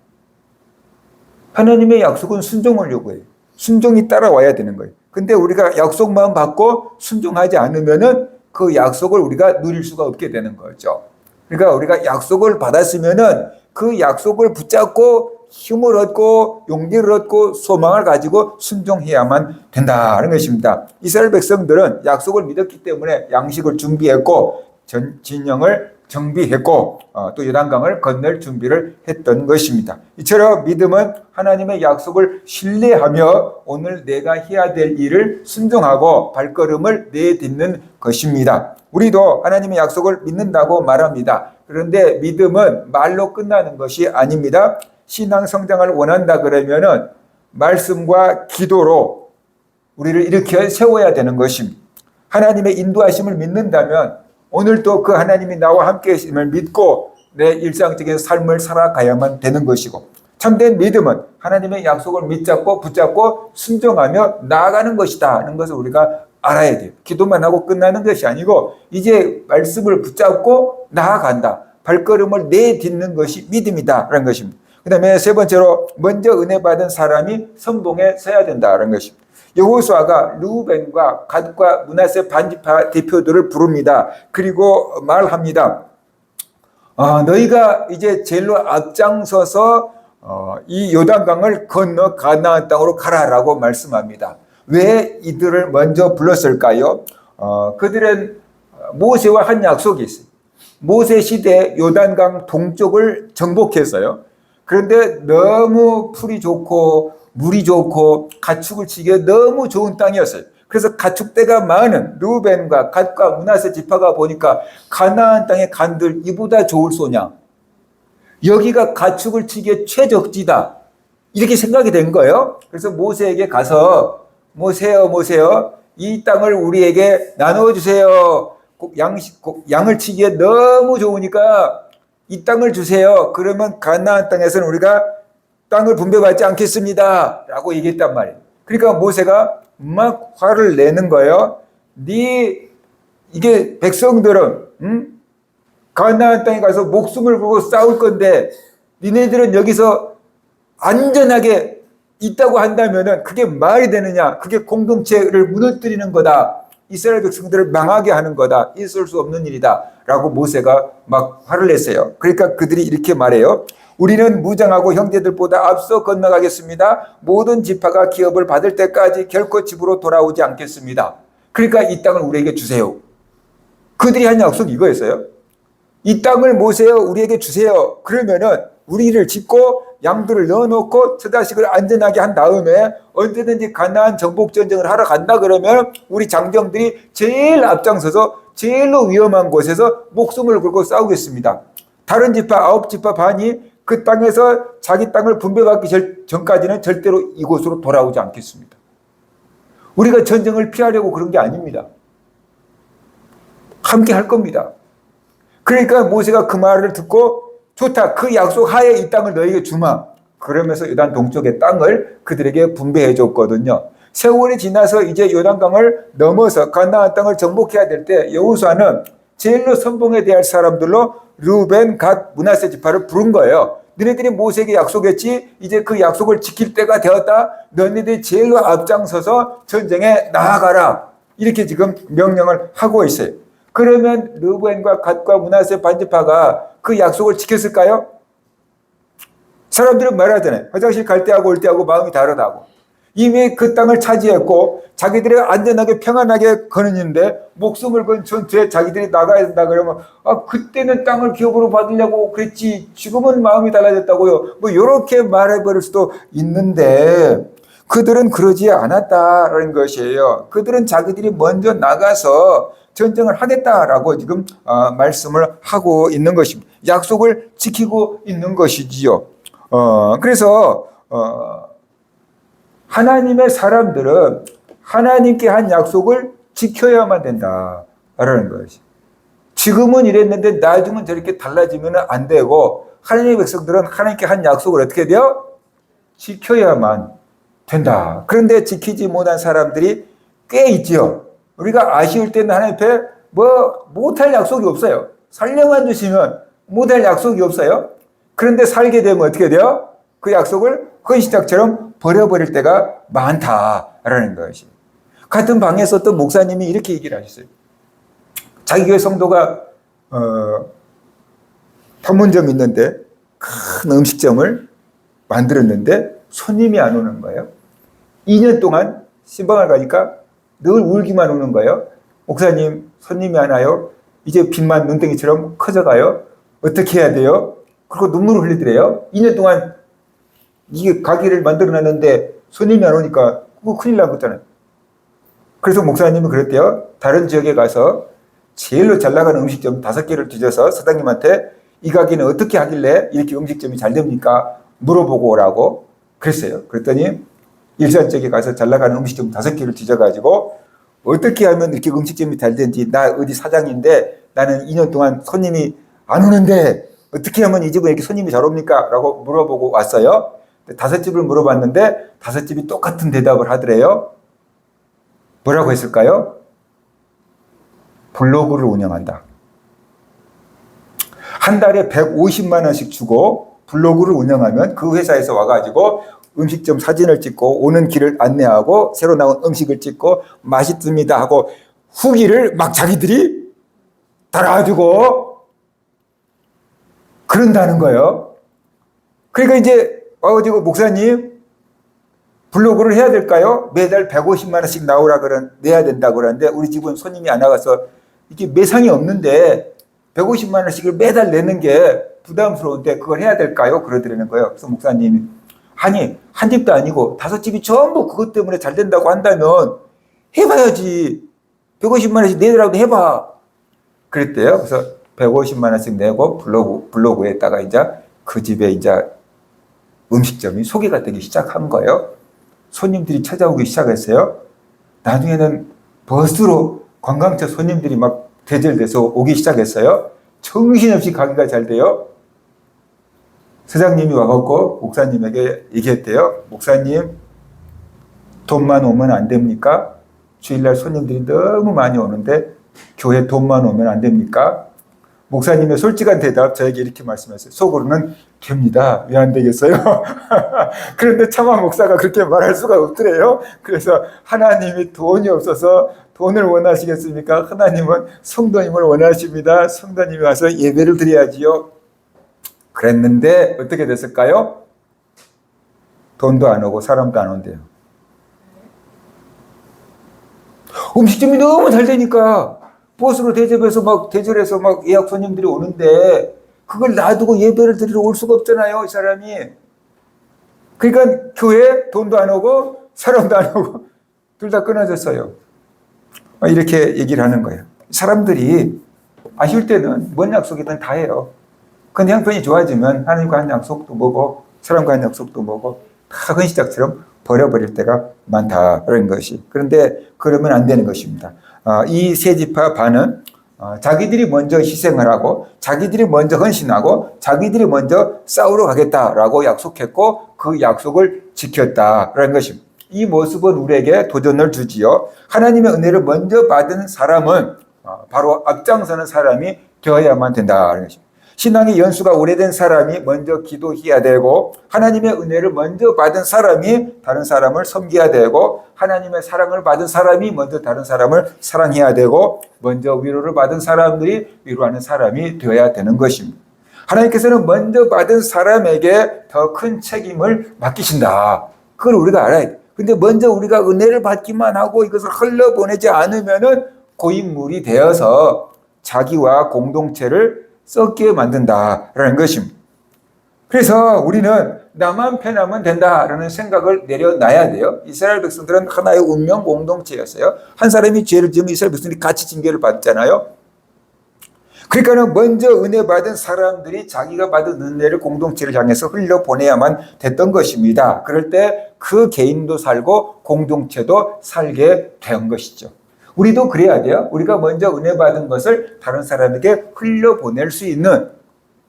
하나님의 약속은 순종을 요구해요. 순종이 따라와야 되는 거예요. 근데 우리가 약속만 받고 순종하지 않으면은 그 약속을 우리가 누릴 수가 없게 되는 거죠. 그러니까 우리가 약속을 받았으면은 그 약속을 붙잡고 힘을 얻고 용기를 얻고 소망을 가지고 순종해야만 된다는 것입니다. 이스라엘 백성들은 약속을 믿었기 때문에 양식을 준비했고 진영을 정비했고 또 요단강을 건널 준비를 했던 것입니다. 이처럼 믿음은 하나님의 약속을 신뢰하며 오늘 내가 해야 될 일을 순종하고 발걸음을 내딛는 것입니다. 우리도 하나님의 약속을 믿는다고 말합니다. 그런데 믿음은 말로 끝나는 것이 아닙니다. 신앙 성장을 원한다 그러면은 말씀과 기도로 우리를 일으켜 세워야 되는 것입니다. 하나님의 인도하심을 믿는다면 오늘도 그 하나님이 나와 함께 계심을 믿고 내 일상적인 삶을 살아가야만 되는 것이고, 참된 믿음은 하나님의 약속을 믿잡고 붙잡고 순종하며 나아가는 것이다 하는 것을 우리가 알아야 돼요. 기도만 하고 끝나는 것이 아니고 이제 말씀을 붙잡고 나아간다. 발걸음을 내딛는 것이 믿음이다라는 것입니다. 그 다음에 세 번째로 먼저 은혜 받은 사람이 선봉에 서야 된다는 것입니다. 여호수아가 르우벤과 갓과 므낫세 반지파 대표들을 부릅니다. 그리고 말합니다. 너희가 이제 제일로 앞장서서 이 요단강을 건너 가나안 땅으로 가라라고 말씀합니다. 왜 이들을 먼저 불렀을까요? 그들은 모세와 한 약속이 있어요. 모세 시대 요단강 동쪽을 정복했어요. 그런데 너무 풀이 좋고 물이 좋고 가축을 치기에 너무 좋은 땅이었어요. 그래서 가축대가 많은 르우벤과 갓과 므낫세 지파가 보니까 가나안 땅의 간들 이보다 좋을 소냐, 여기가 가축을 치기에 최적지다, 이렇게 생각이 된 거예요. 그래서 모세에게 가서 모세요, 이 땅을 우리에게 나눠주세요. 양을 치기에 너무 좋으니까 이 땅을 주세요. 그러면 가나안 땅에서는 우리가 땅을 분배받지 않겠습니다 라고 얘기했단 말이에요. 그러니까 모세가 막 화를 내는 거예요. 이게 백성들은 가나안 땅에 가서 목숨을 걸고 싸울 건데 니네들은 여기서 안전하게 있다고 한다면은 그게 말이 되느냐? 그게 공동체를 무너뜨리는 거다. 이스라엘 백성들을 망하게 하는 거다. 있을 수 없는 일이다 라고 모세가 막 화를 냈어요. 그러니까 그들이 이렇게 말해요. 우리는 무장하고 형제들보다 앞서 건너가겠습니다. 모든 지파가 기업을 받을 때까지 결코 집으로 돌아오지 않겠습니다. 그러니까 이 땅을 우리에게 주세요. 그들이 한 약속이 이거였어요. 이 땅을 모세요, 우리에게 주세요. 그러면은 우리를 짓고 양들을 넣어놓고 처자식을 안전하게 한 다음에 언제든지 가나안 정복 전쟁을 하러 간다 그러면 우리 장정들이 제일 앞장서서 제일로 위험한 곳에서 목숨을 걸고 싸우겠습니다. 다른 지파 9지파 반이 그 땅에서 자기 땅을 분배받기 전까지는 절대로 이곳으로 돌아오지 않겠습니다. 우리가 전쟁을 피하려고 그런 게 아닙니다. 함께 할 겁니다. 그러니까 모세가 그 말을 듣고 좋다, 그 약속 하에 이 땅을 너에게 주마. 그러면서 요단 동쪽의 땅을 그들에게 분배해 줬거든요. 세월이 지나서 이제 요단강을 넘어서 가나안 땅을 정복해야 될 때 여호수아는 제일로 선봉에 대할 사람들로 르우벤, 갓, 므낫세 지파를 부른 거예요. 너네들이 모세에게 약속했지, 이제 그 약속을 지킬 때가 되었다. 너네들이 제일로 앞장서서 전쟁에 나아가라. 이렇게 지금 명령을 하고 있어요. 그러면 르우벤과 갓과 므낫세 반지파가 그 약속을 지켰을까요? 사람들은 말하잖아요. 화장실 갈 때하고 올 때하고 마음이 다르다고. 이미 그 땅을 차지했고 자기들이 안전하게 평안하게 거느는데 목숨을 건 전투에 자기들이 나가야 된다 그러면 그때는 땅을 기업으로 받으려고 그랬지 지금은 마음이 달라졌다고요. 뭐 이렇게 말해버릴 수도 있는데 그들은 그러지 않았다라는 것이에요. 그들은 자기들이 먼저 나가서 전쟁을 하겠다라고 지금 말씀을 하고 있는 것입니다. 약속을 지키고 있는 것이지요. 그래서 하나님의 사람들은 하나님께 한 약속을 지켜야만 된다라는 것이. 지금은 이랬는데 나중은 저렇게 달라지면 안 되고, 하나님의 백성들은 하나님께 한 약속을 어떻게 돼요? 지켜야만 된다. 그런데 지키지 못한 사람들이 꽤 있죠. 우리가 아쉬울 때는 하나님 앞에 못할 약속이 없어요. 살려만 주시면 못할 약속이 없어요. 그런데 살게 되면 어떻게 돼요? 그 약속을 헌신짝처럼 버려버릴 때가 많다라는 것이. 같은 방에서 또 목사님이 이렇게 얘기를 하셨어요. 자기 교회 성도가 판문점이 있는데 큰 음식점을 만들었는데 손님이 안 오는 거예요. 2년 동안 신방을 가니까 늘 울기만 오는 거예요. 목사님, 손님이 안 와요. 이제 빚만 눈덩이처럼 커져가요. 어떻게 해야 돼요? 그리고 눈물을 흘리더래요. 2년 동안 이게 가게를 만들어놨는데 손님이 안 오니까 그거 큰일 난 거잖아요. 그래서 목사님은 그랬대요. 다른 지역에 가서 제일로 잘 나가는 음식점 5개를 뒤져서 사장님한테 이 가게는 어떻게 하길래 이렇게 음식점이 잘 됩니까? 물어보고 오라고 그랬어요. 그랬더니 일산 쪽에 가서 잘 나가는 음식점 5개를 뒤져가지고 어떻게 하면 이렇게 음식점이 잘 되는지, 나 어디 사장인데 나는 2년 동안 손님이 안 오는데 어떻게 하면 이 집은 이렇게 손님이 잘 옵니까? 라고 물어보고 왔어요. 5집을 물어봤는데 5집이 똑같은 대답을 하더래요. 뭐라고 했을까요? 블로그를 운영한다. 한 달에 150만 원씩 주고 블로그를 운영하면 그 회사에서 와가지고 음식점 사진을 찍고 오는 길을 안내하고 새로 나온 음식을 찍고 맛있습니다 하고 후기를 막 자기들이 달아주고 그런다는 거예요. 그러니까 이제 와가지고 목사님 블로그를 해야 될까요? 매달 150만 원씩 내야 된다고 그러는데 우리 집은 손님이 안 와서 이게 매상이 없는데 150만 원씩을 매달 내는 게 부담스러운데 그걸 해야 될까요? 그러더라는 거예요. 그래서 목사님이 아니 한 집도 아니고 5집이 전부 그것 때문에 잘 된다고 한다면 해봐야지. 150만 원씩 내더라도 해봐. 그랬대요. 그래서 150만 원씩 내고 블로그에다가 이제 그 집에 이제 음식점이 소개가 되기 시작한 거예요. 손님들이 찾아오기 시작했어요. 나중에는 버스로 관광차 손님들이 막 대절돼서 오기 시작했어요. 정신없이 가기가 잘 돼요. 사장님이 와갖고 목사님에게 얘기했대요. 목사님, 돈만 오면 안 됩니까? 주일날 손님들이 너무 많이 오는데 교회 돈만 오면 안 됩니까? 목사님의 솔직한 대답 저에게 이렇게 말씀하셨어요. 속으로는 됩니다. 왜 안 되겠어요? 그런데 차마 목사가 그렇게 말할 수가 없더래요. 그래서 하나님이 돈이 없어서 돈을 원하시겠습니까? 하나님은 성도님을 원하십니다. 성도님이 와서 예배를 드려야지요. 그랬는데 어떻게 됐을까요? 돈도 안 오고 사람도 안 온대요. 음식점이 너무 잘 되니까 버스로 대절해서 막 예약 손님들이 오는데 그걸 놔두고 예배를 드리러 올 수가 없잖아요, 이 사람이. 그러니까 교회 돈도 안 오고 사람도 안 오고 둘 다 끊어졌어요. 이렇게 얘기를 하는 거예요. 사람들이 아쉬울 때는 뭔 약속이든 다 해요. 근데 형편이 좋아지면 하나님과 한 약속도 뭐고 사람과 한 약속도 뭐고 다 헌시작처럼 버려버릴 때가 많다라는 것이. 그런데 그러면 안 되는 것입니다. 이 세 지파 반은 자기들이 먼저 희생을 하고 자기들이 먼저 헌신하고 자기들이 먼저 싸우러 가겠다라고 약속했고 그 약속을 지켰다라는 것입니다. 이 모습은 우리에게 도전을 주지요. 하나님의 은혜를 먼저 받은 사람은 바로 앞장서는 사람이 되어야만 된다는 것입니다. 신앙의 연수가 오래된 사람이 먼저 기도해야 되고 하나님의 은혜를 먼저 받은 사람이 다른 사람을 섬겨야 되고 하나님의 사랑을 받은 사람이 먼저 다른 사람을 사랑해야 되고 먼저 위로를 받은 사람들이 위로하는 사람이 되어야 되는 것입니다. 하나님께서는 먼저 받은 사람에게 더 큰 책임을 맡기신다. 그걸 우리가 알아야 돼. 근데 먼저 우리가 은혜를 받기만 하고 이것을 흘러보내지 않으면은 고인물이 되어서 자기와 공동체를 썩게 만든다라는 것입니다. 그래서 우리는 나만 편하면 된다라는 생각을 내려놔야 돼요. 이스라엘 백성들은 하나의 운명 공동체였어요. 한 사람이 죄를 지으면 이스라엘 백성들이 같이 징계를 받잖아요. 그러니까 먼저 은혜 받은 사람들이 자기가 받은 은혜를 공동체를 향해서 흘려보내야만 됐던 것입니다. 그럴 때 그 개인도 살고 공동체도 살게 된 것이죠. 우리도 그래야 돼요. 우리가 먼저 은혜 받은 것을 다른 사람에게 흘려보낼 수 있는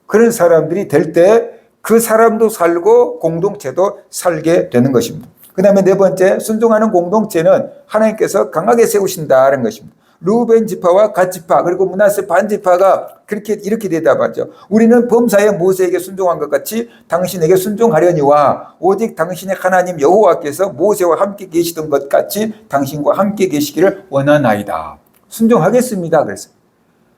그런 사람들이 될 때 그 사람도 살고 공동체도 살게 되는 것입니다. 그 다음에 네 번째, 순종하는 공동체는 하나님께서 강하게 세우신다는 것입니다. 루벤 지파와 갓 지파 그리고 므낫세 반 지파가 이렇게 대답하죠. 우리는 범사에 모세에게 순종한 것 같이 당신에게 순종하려니와 오직 당신의 하나님 여호와께서 모세와 함께 계시던 것 같이 당신과 함께 계시기를 원하나이다. 순종하겠습니다. 그래서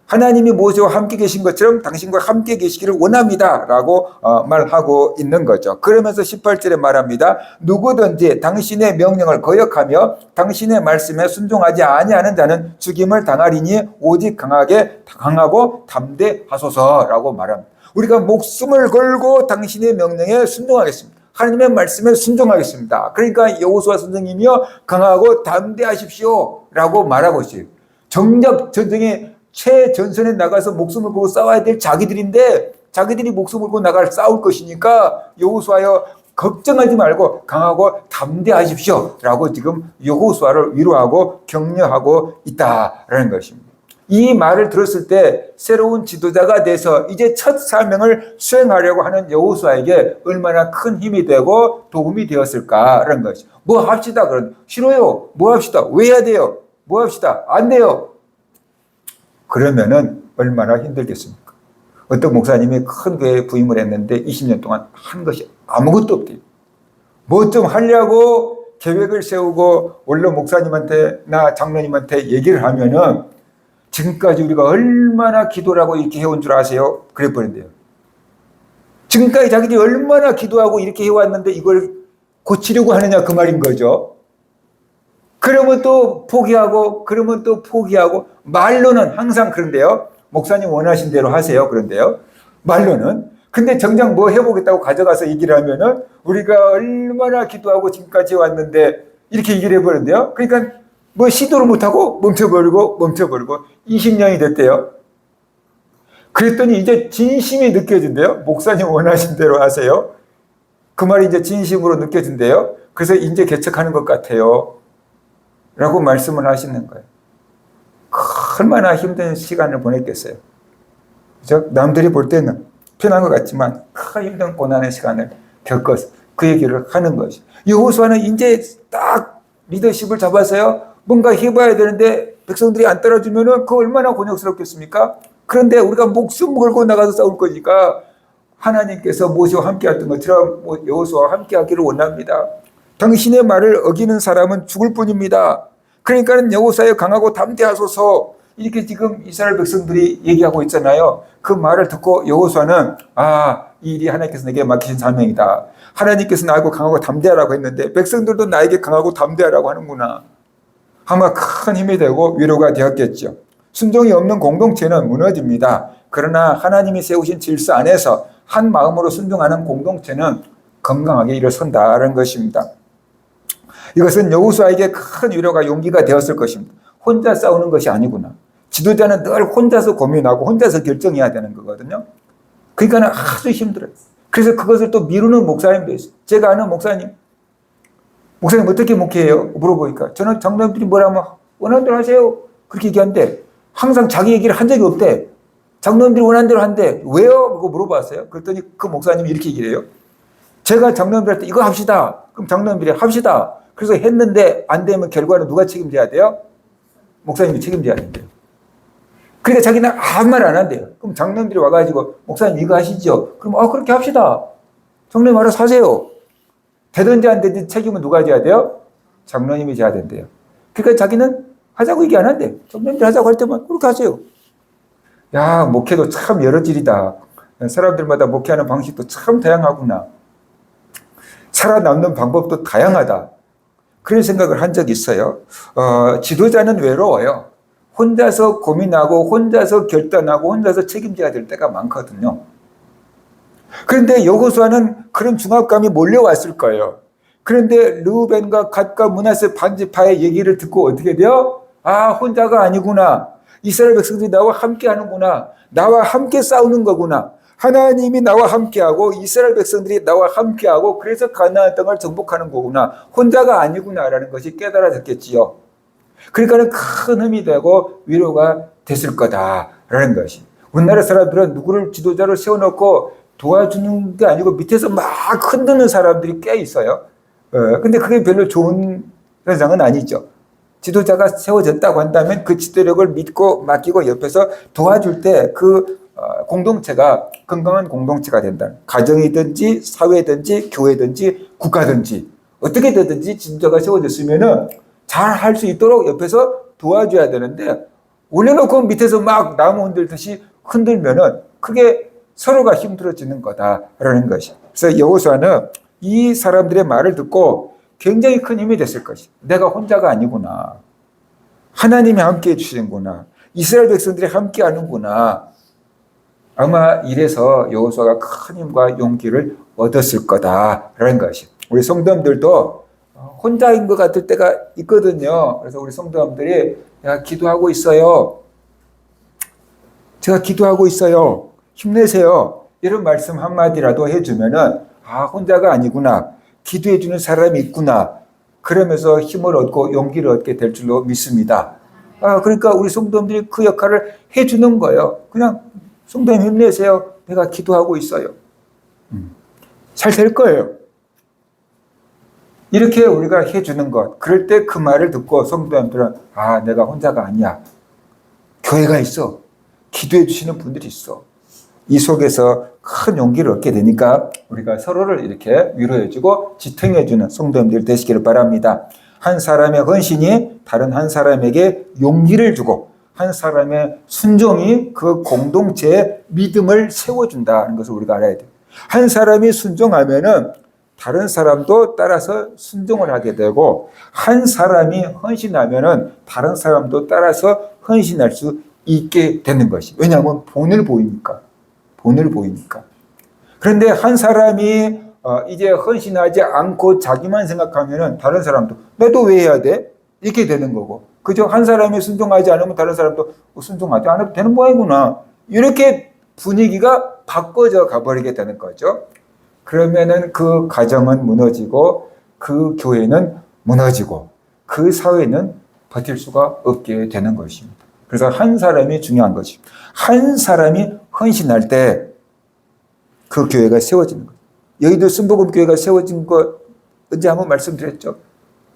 하나님이 모세와 함께 계신 것처럼 당신과 함께 계시기를 원합니다 라고 말하고 있는 거죠. 그러면서 18절에 말합니다. 누구든지 당신의 명령을 거역하며 당신의 말씀에 순종하지 아니하는 자는 죽임을 당하리니 오직 강하고 담대하소서라고 말합니다. 우리가 목숨을 걸고 당신의 명령에 순종하겠습니다. 하나님의 말씀에 순종하겠습니다. 그러니까 여호수아 선생님이요 강하고 담대하십시오 라고 말하고 있어요. 정작 전쟁에 최전선에 나가서 목숨을 걸고 싸워야 될 자기들인데 자기들이 목숨을 걸고 싸울 것이니까 여호수아여 걱정하지 말고 강하고 담대하십시오 라고 지금 여호수아를 위로하고 격려하고 있다라는 것입니다. 이 말을 들었을 때 새로운 지도자가 돼서 이제 첫 사명을 수행하려고 하는 여호수아에게 얼마나 큰 힘이 되고 도움이 되었을까라는 것이죠. 뭐 합시다. 그런 싫어요. 뭐 합시다. 왜 해야 돼요? 뭐 합시다. 안 돼요. 그러면은 얼마나 힘들겠습니까? 어떤 목사님이 큰 교회에 부임을 했는데 20년 동안 한 것이 아무것도 없대요. 뭐 좀 하려고 계획을 세우고 원로 목사님한테 나 장로님한테 얘기를 하면은 지금까지 우리가 얼마나 기도를 하고 이렇게 해온 줄 아세요? 그래 버린대요. 지금까지 자기들이 얼마나 기도하고 이렇게 해왔는데 이걸 고치려고 하느냐 그 말인 거죠. 그러면 또 포기하고 그러면 또 포기하고 말로는 항상 그런데요. 목사님 원하신 대로 하세요. 그런데요. 말로는. 근데 정작 뭐 해보겠다고 가져가서 얘기를 하면은 우리가 얼마나 기도하고 지금까지 왔는데 이렇게 얘기를 해버린대요. 그러니까 뭐 시도를 못하고 멈춰버리고 20년이 됐대요. 그랬더니 이제 진심이 느껴진대요. 목사님 원하신 대로 하세요. 그 말이 이제 진심으로 느껴진대요. 그래서 이제 개척하는 것 같아요. 라고 말씀을 하시는 거예요. 얼마나 힘든 시간을 보냈겠어요. 그죠? 남들이 볼 때는 편한 것 같지만 큰 힘든 고난의 시간을 겪어서 그 얘기를 하는 것이죠. 여호수아는 이제 딱 리더십을 잡아서요. 뭔가 해봐야 되는데 백성들이 안 따라주면은 그 얼마나 곤욕스럽겠습니까? 그런데 우리가 목숨 걸고 나가서 싸울 거니까 하나님께서 모세와 함께 했던 것처럼 여호수아와 함께 하기를 원합니다. 당신의 말을 어기는 사람은 죽을 뿐입니다. 그러니까는 여호수아여 강하고 담대하소서 이렇게 지금 이스라엘 백성들이 얘기하고 있잖아요. 그 말을 듣고 여호수아는 이 일이 하나님께서 내게 맡기신 사명이다. 하나님께서 나하고 강하고 담대하라고 했는데 백성들도 나에게 강하고 담대하라고 하는구나. 아마 큰 힘이 되고 위로가 되었겠죠. 순종이 없는 공동체는 무너집니다. 그러나 하나님이 세우신 질서 안에서 한 마음으로 순종하는 공동체는 건강하게 일어선다는 것입니다. 이것은 여호수아에게 큰 위로가 용기가 되었을 것입니다. 혼자 싸우는 것이 아니구나. 지도자는 늘 혼자서 고민하고 혼자서 결정해야 되는 거거든요. 그러니까 아주 힘들어요. 그래서 그것을 또 미루는 목사님도 있어요. 제가 아는 목사님 어떻게 목회해요? 물어보니까 저는 장로님들이 뭐라면 원하는 대로 하세요. 그렇게 얘기하는데 항상 자기 얘기를 한 적이 없대. 장로님들이 원하는 대로 한대. 왜요? 그거 물어봤어요. 그랬더니 그 목사님이 이렇게 얘기를 해요. 제가 장로님들한테 이거 합시다. 그럼 장로님들이 합시다. 그래서 했는데 안 되면 결과는 누가 책임져야 돼요? 목사님이 책임져야 된대요. 그러니까 자기는 아무 말 안 한대요. 그럼 장로님들이 와가지고 목사님 이거 하시죠? 그럼 그렇게 합시다. 장로님 알아서 하세요. 되든지 안 되든지 책임은 누가 져야 돼요? 장로님이 져야 된대요. 그러니까 자기는 하자고 얘기 안 한대. 장로님들 하자고 할 때만 그렇게 하세요. 야, 목회도 참 여러 질이다. 사람들마다 목회하는 방식도 참 다양하구나. 살아남는 방법도 다양하다. 그런 생각을 한 적이 있어요. 지도자는 외로워요. 혼자서 고민하고 혼자서 결단하고 혼자서 책임져야 될 때가 많거든요. 그런데 여호수아는 그런 중압감이 몰려왔을 거예요. 그런데 르우벤과 갓과 므낫세 반지파의 얘기를 듣고 어떻게 돼요? 혼자가 아니구나. 이스라엘 백성들이 나와 함께 하는구나. 나와 함께 싸우는 거구나. 하나님이 나와 함께하고 이스라엘 백성들이 나와 함께하고 그래서 가나안 땅을 정복하는 거구나. 혼자가 아니구나라는 것이 깨달아졌겠지요. 그러니까 큰 힘이 되고 위로가 됐을 거다라는 것이. 우리나라 사람들은 누구를 지도자로 세워놓고 도와주는 게 아니고 밑에서 막 흔드는 사람들이 꽤 있어요. 근데 그게 별로 좋은 현상은 아니죠. 지도자가 세워졌다고 한다면 그 지도력을 믿고 맡기고 옆에서 도와줄 때 그 공동체가 건강한 공동체가 된다. 가정이든지 사회든지 교회든지 국가든지 어떻게 되든지 지도자가 세워졌으면은 잘 할 수 있도록 옆에서 도와줘야 되는데 올려놓고 밑에서 막 나무 흔들듯이 흔들면은 그게 서로가 힘들어지는 거다라는 것이. 그래서 여호수아는 이 사람들의 말을 듣고 굉장히 큰 힘이 됐을 것이. 내가 혼자가 아니구나. 하나님이 함께 해주시는구나. 이스라엘 백성들이 함께 하는구나. 아마 이래서 여호수아가 큰 힘과 용기를 얻었을 거다라는 것이. 우리 성도님들도 혼자인 것 같을 때가 있거든요. 그래서 우리 성도님들이 내가 기도하고 있어요. 제가 기도하고 있어요. 힘내세요. 이런 말씀 한마디라도 해주면은 혼자가 아니구나. 기도해주는 사람이 있구나. 그러면서 힘을 얻고 용기를 얻게 될 줄로 믿습니다. 그러니까 우리 성도님들이 그 역할을 해주는 거예요. 그냥 성도님 힘내세요. 내가 기도하고 있어요. 잘 될 거예요. 이렇게 우리가 해주는 것. 그럴 때 그 말을 듣고 성도님들은 내가 혼자가 아니야. 교회가 있어. 기도해 주시는 분들이 있어. 이 속에서 큰 용기를 얻게 되니까 우리가 서로를 이렇게 위로해주고 지탱해주는 성도님들 되시기를 바랍니다. 한 사람의 헌신이 다른 한 사람에게 용기를 주고 한 사람의 순종이 그 공동체의 믿음을 세워준다는 것을 우리가 알아야 돼요. 한 사람이 순종하면은 다른 사람도 따라서 순종을 하게 되고 한 사람이 헌신하면은 다른 사람도 따라서 헌신할 수 있게 되는 것이. 왜냐하면 본을 보이니까. 그런데 한 사람이 이제 헌신하지 않고 자기만 생각하면은 다른 사람도 나도 왜 해야 돼? 이렇게 되는 거고. 그죠? 한 사람이 순종하지 않으면 다른 사람도 순종하지 않아도 되는 모양이구나. 이렇게 분위기가 바꿔져 가버리게 되는 거죠. 그러면은 그 가정은 무너지고 그 교회는 무너지고 그 사회는 버틸 수가 없게 되는 것입니다. 그래서 한 사람이 중요한 것입니다. 한 사람이 헌신할 때 그 교회가 세워지는 거예요. 여의도 순복음교회가 세워진 거 언제 한번 말씀드렸죠.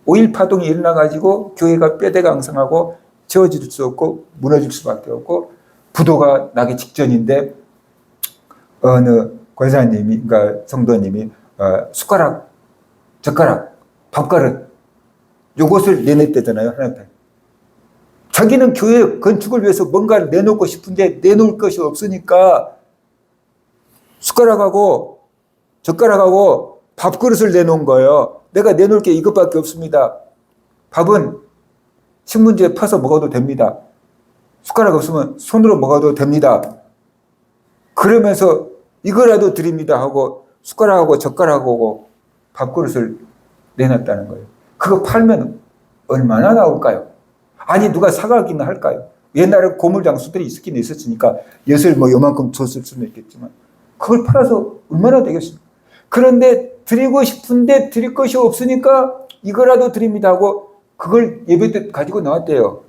5.1 파동이 일어나가지고 교회가 뼈대강성하고 지어질 수 없고 무너질 수밖에 없고 부도가 나기 직전인데 어느 권사님이, 그러니까 성도님이 숟가락, 젓가락, 밥그릇 요것을 내냈대잖아요. 하나님. 자기는 교회 건축을 위해서 뭔가를 내놓고 싶은데 내놓을 것이 없으니까 숟가락하고 젓가락하고 밥그릇을 내놓은 거예요. 내가 내놓을 게 이것밖에 없습니다. 밥은 신문지에 퍼서 먹어도 됩니다. 숟가락 없으면 손으로 먹어도 됩니다. 그러면서 이거라도 드립니다 하고 숟가락하고 젓가락하고 밥그릇을 내놨다는 거예요. 그거 팔면 얼마나 나올까요? 아니 누가 사가기는 할까요? 옛날에 고물장수들이 있긴 있었으니까 엿을 요만큼 줬을 수는 있겠지만 그걸 팔아서 얼마나 되겠습니까? 그런데 드리고 싶은데 드릴 것이 없으니까 이거라도 드립니다 하고 그걸 예배 때 가지고 나왔대요.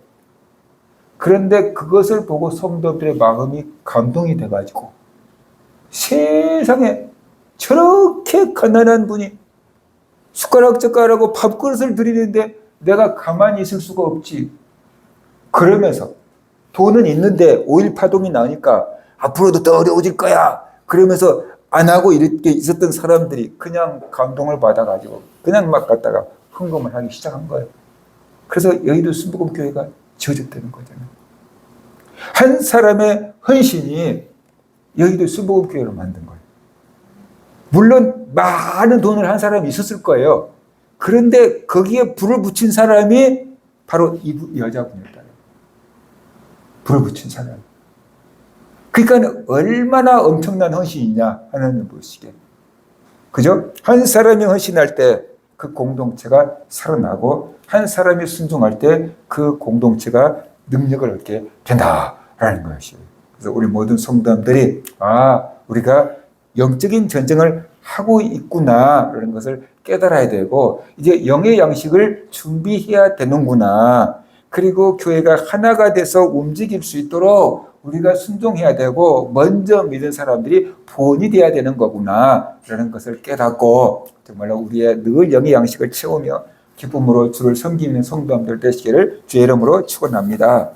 그런데 그것을 보고 성도들의 마음이 감동이 돼가지고 세상에 저렇게 가난한 분이 숟가락 젓가락하고 밥그릇을 드리는데 내가 가만히 있을 수가 없지. 그러면서 돈은 있는데 5.1 파동이 나니까 앞으로도 더 어려워질 거야. 그러면서 안 하고 이렇게 있었던 사람들이 그냥 감동을 받아가지고 그냥 막 갖다가 헌금을 하기 시작한 거예요. 그래서 여의도 순복음교회가 지어졌다는 거잖아요. 한 사람의 헌신이 여의도 순복음교회로 만든 거예요. 물론 많은 돈을 한 사람이 있었을 거예요. 그런데 거기에 불을 붙인 사람이 바로 이 여자분이었다. 불을 붙인 사람. 그러니까 얼마나 엄청난 헌신이냐 하나님 보시기에. 그죠? 한 사람이 헌신할 때 그 공동체가 살아나고 한 사람이 순종할 때 그 공동체가 능력을 얻게 된다라는 것이에요. 그래서 우리 모든 성도들이 우리가 영적인 전쟁을 하고 있구나라는 것을 깨달아야 되고 이제 영의 양식을 준비해야 되는구나. 그리고 교회가 하나가 돼서 움직일 수 있도록 우리가 순종해야 되고 먼저 믿은 사람들이 본이 돼야 되는 거구나 라는 것을 깨닫고 정말로 우리의 늘 영의 양식을 채우며 기쁨으로 주를 섬기는 성도들 되시기를 주의 이름으로 축원합니다.